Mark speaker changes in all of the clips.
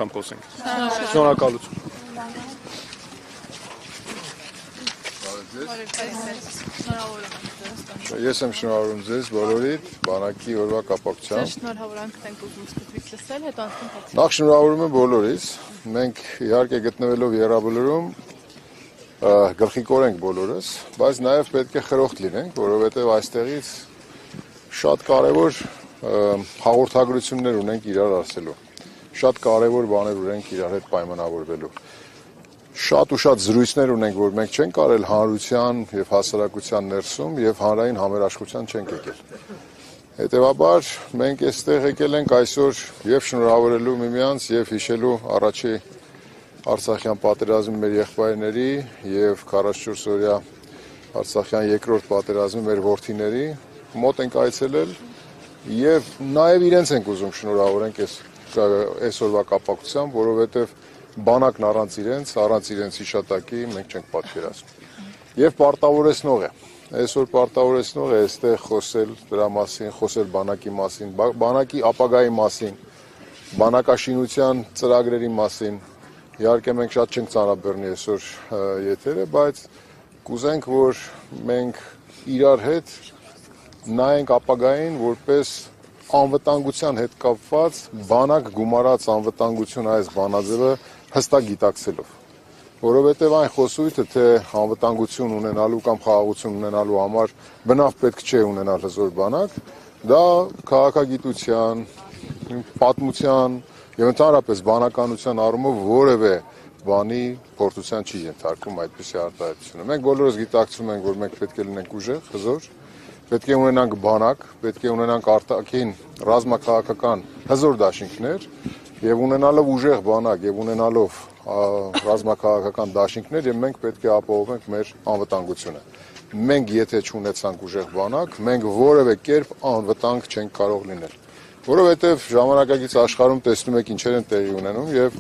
Speaker 1: Կամփոսինգ։ Շնորհակալություն։
Speaker 2: Ես եմ շնորհավորում ձեզ բոլորիդ բանակի օրվա կապակցությամբ։
Speaker 3: Շնորհավորանք ենք ուզում սկզբից լսել, հետո անցնենք հացի։
Speaker 2: Նախ շնորհավորում եմ բոլորիս։ Մենք իհարկե գտնվելով Եռաբլուրում գլխիկոր ենք բոլորս, բայց նաև պետք է խրոխտ լինենք, որովհետև այստեղից շատ կարևոր հաղորդագրություններ ունենք իրար ասելու։ Շատ կարևոր բաներ ունենք իրար հետ պայմանավորվելու։ Շատ ու շատ զրույցներ ունենք, որ մենք չենք կարել հանրության եւ հասարակության ներսում եւ հանրային համերաշխության չենք եկել։ Հետևաբար մենք այստեղ եկել ենք այսօր եւ շնորհավորելու միմյանց եւ հիշելու առաջի Արցախյան պատերազմի մեր եղբայրների եւ 44 օրյա Արցախյան երկրորդ պատերազմի մեր որդիների մոտ ենք այցելել եւ նաեւ իրենց ենք ուզում շնորհավորենք այսօրվա կապակցությամբ, որովհետեւ բանակն առանց իրենց հիշատակի մենք չենք պատկերացնում։ Եվ պարտավորեցնող է, այսօր պարտավորեցնող է այստեղ խոսել դրա մասին, խոսել բանակի մասին, բանակի ապագայի մասին, բանակաշինության ծրագրերի մասին։ Իհարկե մենք շատ չենք ծանրաբեռնի այսօր եթերը, բայց կուզենք, որ մենք իրար հետ նայենք ապագային որպես անվտանգության հետ կապված բանակ գումարած անվտանգություն այս բանաձևը հստակ գիտակցելով, որովհետև այն խոսույթը, թե անվտանգություն ունենալու կամ խաղաղություն ունենալու համար բնավ պետք չէ ունենալ հզոր բանակ, դա քաղաքագիտության, պատմության եւ ընդհանրապես բանականության առումով որևէ բանի փորձության չի ենթարկում այդպիսի արտահայտությունը։ Մենք բոլորս գիտակցում ենք, որ մենք պետք է լինենք ուժեղ, հզոր, պետք է ունենանք բանակ, պետք է ունենանք արտաքին ռազմաքաղաքական հզոր դաշինքներ եւ ունենալով ուժեղ բանակ եւ ունենալով ռազմաքաղաքական դաշինքներ եւ մենք պետք է ապահովենք մեր անվտանգությունը։ Մենք եթե չունեցանք ուժեղ բանակ, մենք որևէ կերպ անվտանգ չենք կարող լինել։ Որովհետեւ ժամանակակից աշխարհում տեսնում եք ինչեր են տեղի ունենում եւ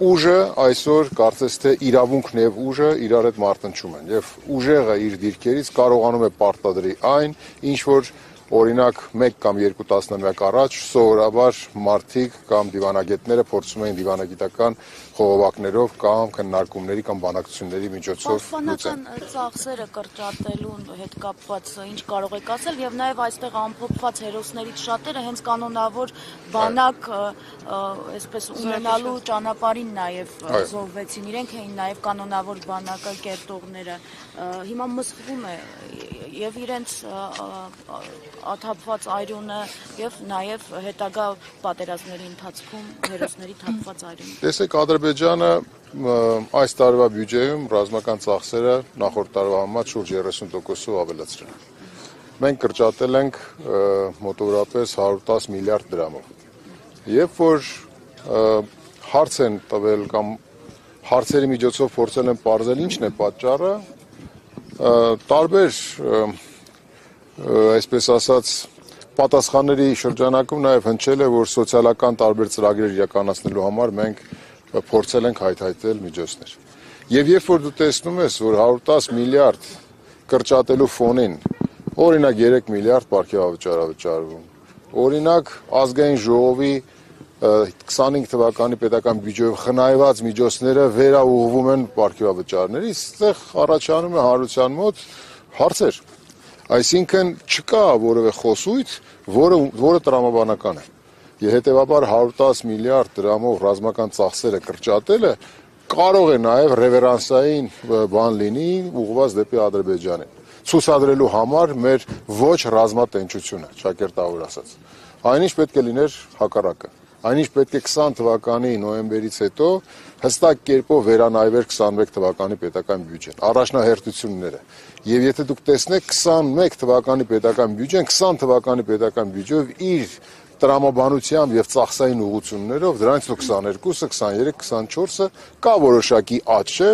Speaker 2: ուժը այսօր կարծես թե իրավունքն եւ ուժը իրար հետ մարտնչում են եւ ուժեղը իր դիրքերից կարողանում է պարտադրի այն, ինչ որ օրինակ 1 կամ 2 տասնամյակ առաջ սովորաբար մարդիկ կամ դիվանագետները փորձում էին դիվանագիտական խողովակներով կամ քննարկումների կամ բանակցությունների միջոցով լուծել։
Speaker 4: Պաշտպանական ծախսերը կրճատելու հետ կապված ինչ կարող եք ասել եւ նաեւ այստեղ ամփոփված հերոսներից շատերը հենց կանոնավոր բանակ այսպես ունենալու ճանապարհին նաեւ զոհվեցին, իրենք էին նաեւ կանոնավոր բանակը կերտողները։ Հիմա մսվում է եւ իրենց աթափված այրունը եւ նաեւ հետագա պատերազմների ընթացքում հերոսների թափված այրունը։
Speaker 2: Տեսեք, Ադրբեջանը այս տարվա բյուջեում ռազմական ծախսերը նախորդ տարվա համեմատ շուրջ 30%-ով ավելացրել են։ Մենք կրճատել ենք մոտավորապես 110 միլիարդ դրամով։ Երբ որ հարց են տվել կամ հարցերի միջոցով փորձել են պարզել ինչն է պատճառը, տարբեր այսպես ասած պատասխանների շրջանակում նաև հնչել է, որ սոցիալական տարբեր ծրագրեր իրականացնելու համար մենք փորձել ենք հայթայթել միջոցներ։ Եվ երբ որ դու տեսնում ես, որ 110 միլիարդ կրճատելու ֆոնին, օրինակ 3 միլիարդ պարգևավճարում, օրինակ ազգային ժողովի 25 թվականի պետական բյուջեով խնայված միջոցները վերաուղղվում են պարգևավճարների, այստեղ առաջանում է հանրության մոտ հարցեր։ Այսինքն չկա որևէ խոսույթ, որը տրամաբանական է։ Եվ հետևաբար 110 միլիարդ դրամով ռազմական ծախսերը կրճատելը կարող է նաև ռևերանսային բան լինի ուղղված դեպի Ադրբեջանին։ Ցուցադրելու համար մեր ոչ ռազմատենչությունը, ճակերտավոր ասած։ Այնինչ պետք է լիներ հակառակը։ Այնինչ պետք է 20 թվականի նոյեմբերից հետո հստակ կերպով վերանայվեր 21 թվականի պետական բյուջեն, առաջնահերթությունները։ Եվ եթե դուք տեսնեք 21 թվականի պետական բյուջեն, 20 թվականի պետական բյուջեով իր տրամաբանությամբ եւ ծախսային ուղղություններով դրանից 22-ը, 23, 24-ը կա որոշակի աճ չէ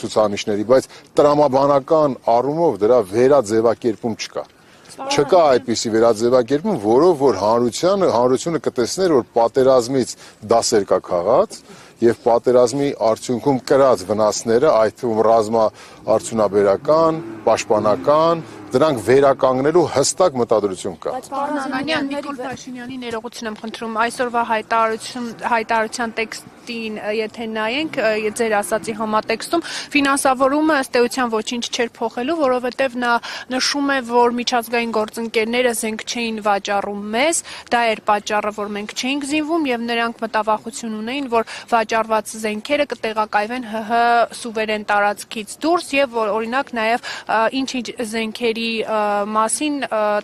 Speaker 2: ցուցանիշների, բայց տրամաբանական առումով դրա վերաձևակերպում չկա։ Չկա այդպիսի վերաձևակերպում, որով որ հանրությունը կտեսներ, որ պատերազմից դասեր կա քաղած եւ պատերազմի արդյունքում կրած վնասները, այդ թվում ռազմաարդյունաբերական, պաշտպանական, դրանք վերականգնելու հստակ մտադրություն կա։
Speaker 3: Պարզանյան Նիկոլ Փաշինյանի ներողություն եմ խնդրում, այսօրվա հայտարարության տեքստին, եթե նայենք, ձեր ասացի համատեքստում, ֆինանսավորումը ըստ էության ոչինչ չէր փոխելու, որովհետև նա նշում է, որ միջազգային գործընկերները զենք չէին վաճառում մեզ, դա էր պատճառը, որ մենք չէինք զինվում եւ նրանք մտավախություն ունեին, որ վաճառված զենքերը կտեղակայվեն ՀՀ սուվերեն տարածքից դուրս եւ օրինակ նաեւ ինչ-ինչ զենքերի մասին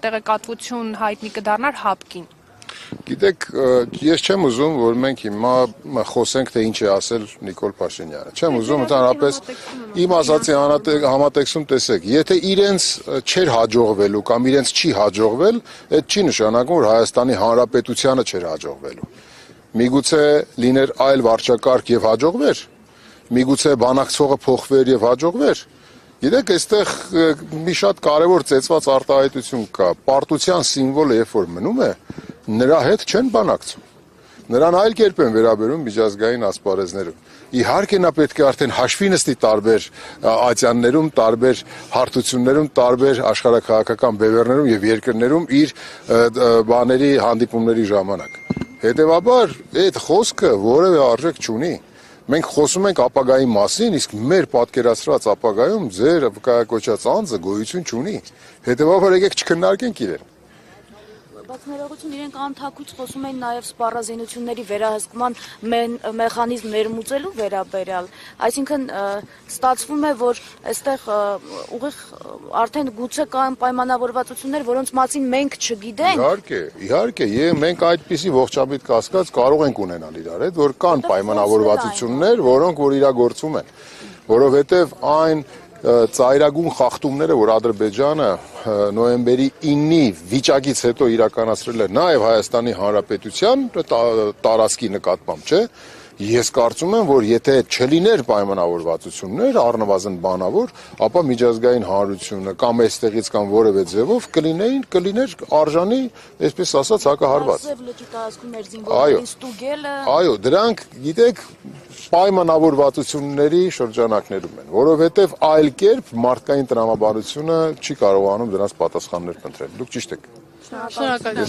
Speaker 3: տեղեկատվություն հայտնի կդառնար ՀԱՊԿ-ին։
Speaker 2: Գիտեք, ես չեմ ուզում, որ մենք հիմա խոսենք, թե ինչ է ասել Նիկոլ Փաշինյանը։ Չեմ ուզում ընդհանրապես իմ ասացի համատեքստում տեսեք, եթե իրենց չէր հաջողվելու կամ իրենց չի հաջողվել, այդ չի նշանակում, որ Հայաստանի Հանրապետությանը չէր հաջողվելու։ Միգուցե լիներ այլ վարչակարգ եւ հաջողվեր, միգուցե բանակցողը փոխվեր եւ հաջողվեր։ Գիտեք, այստեղ մի շատ կարևոր ծեծված արտահայտություն կա։ Պարտության սիմվոլը երբ որ մնում է, նրա հետ չեն բանակցում։ Նրան այլ կերպ են վերաբերում միջազգային ասպարեզներում։ Իհարկե նա պետք է արդեն հաշվի նստի տարբեր ատյաններում, տարբեր հարթություններում, տարբեր աշխարհաքաղաքական բևեռներում եւ երկրներում իր բաների հանդիպումների ժամանակ։ Հետևաբար այդ խոսքը որևէ արժեք չունի։ Մենք խոսում ենք ապագայի մասին, իսկ մեր պատկերացրած ապագայում ձեր կոչած անձը գոյություն չունի։ Հետևաբար եկեք չքննարկենք իրեն։
Speaker 4: Բայց ներողություն, իրենք անթակույց խոսում են նաև սպառազինությունների վերահսկման մեխանիզմ ներմուծելու վերաբերյալ, այսինքն ստացվում է, որ այստեղ ուղիղ արդեն գուցե կան պայմանավորվածություններ, որոնց մասին մենք չգիտենք։
Speaker 2: Իհարկե, մենք այդպիսի ողջամիտ կասկած կարող ենք ունենալ իրար հետ, որ կան պայմանավորվածություններ, որոնք որ իրագործվում են, որովհետև այն ծայրագուն խախտումները, որ Ադրբեջանը նոյեմբերի 9-ի վիճակից հետո իրականացրել է նաև Հայաստանի Հանրապետության տարածքի նկատմամբ, չէ, ես կարծում եմ, որ եթե չլիներ պայմանավորվածություններ, առնվազն բանավոր, ապա միջազգային հանրությունը կամ այստեղից կամ որևէ ձևով կլիներ արժանի, այսպես ասած, հակահարված։ Այո, դրանք, գիտեք, պայմանավորվածությունների շրջանակներում են, որովհետև այլ կերպ մարդկային տրամաբանությունը չի կարողանում դրանց պատասխաններ փնտրել։ Դուք ճիշտ եք։
Speaker 3: Շնորհակալ եմ։